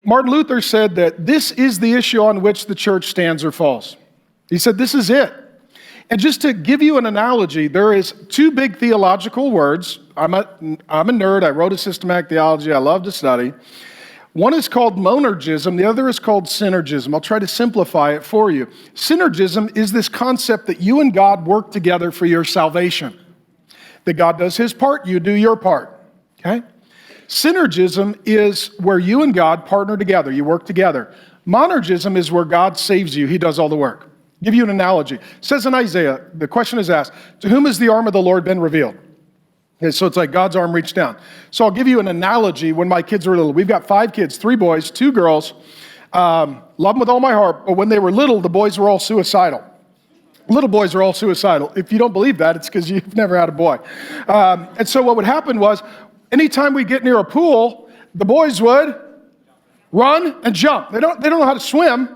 Martin Luther said that this is the issue on which the church stands or falls. He said, this is it. And just to give you an analogy, there is two big theological words. I'm a nerd. I wrote a systematic theology. I love to study. One is called monergism. The other is called synergism. I'll try to simplify it for you. Synergism is this concept that you and God work together for your salvation. That God does his part, you do your part. Okay? Synergism is where you and God partner together. You work together. Monergism is where God saves you. He does all the work. Give you an analogy. It says in Isaiah, the question is asked, to whom has the arm of the Lord been revealed? Okay, so it's like God's arm reached down. So I'll give you an analogy when my kids were little. We've got 5 kids, 3 boys, 2 girls. Love them with all my heart, but when they were little, the boys were all suicidal. Little boys are all suicidal. If you don't believe that, it's because you've never had a boy. And so what would happen was, anytime we get near a pool, the boys would run and jump. They don't know how to swim.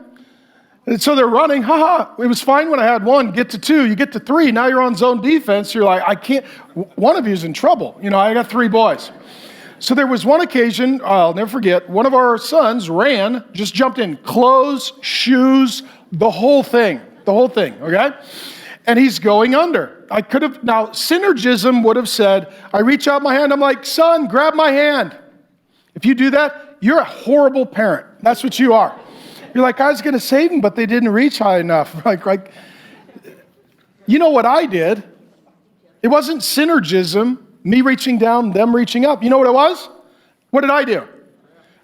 And so they're running, It was fine when I had 1, get to 2, you get to 3, now you're on zone defense. You're like, I can't, one of you's in trouble. I got 3 boys. So there was one occasion, I'll never forget, one of our sons ran, just jumped in, clothes, shoes, the whole thing, okay? And he's going under. Now synergism would have said, I reach out my hand, I'm like, son, grab my hand. If you do that, you're a horrible parent. That's what you are. You're like, I was going to save them, but they didn't reach high enough. Like, you know what I did? It wasn't synergism, me reaching down, them reaching up. You know what it was? What did I do?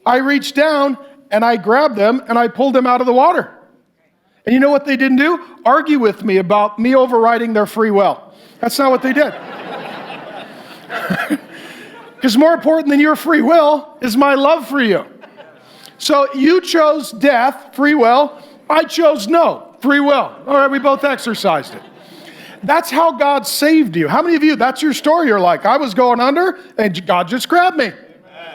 I reached down and I grabbed them and I pulled them out of the water. And you know what they didn't do? Argue with me about me overriding their free will. That's not what they did. Because more important than your free will is my love for you. So you chose death, free will. I chose no, free will. All right, we both exercised it. That's how God saved you. How many of you, that's your story? You're like, I was going under and God just grabbed me.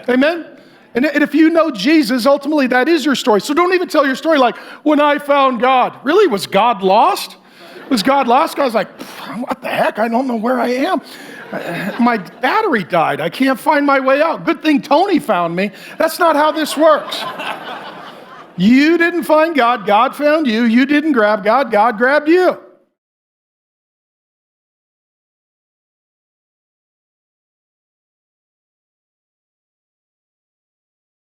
Amen? And if you know Jesus, ultimately that is your story. So don't even tell your story like, when I found God. Really, was God lost? Was God lost? God's like, what the heck? I don't know where I am. My battery died. I can't find my way out. Good thing Tony found me. That's not how this works. You didn't find God. God found you. You didn't grab God. God grabbed you.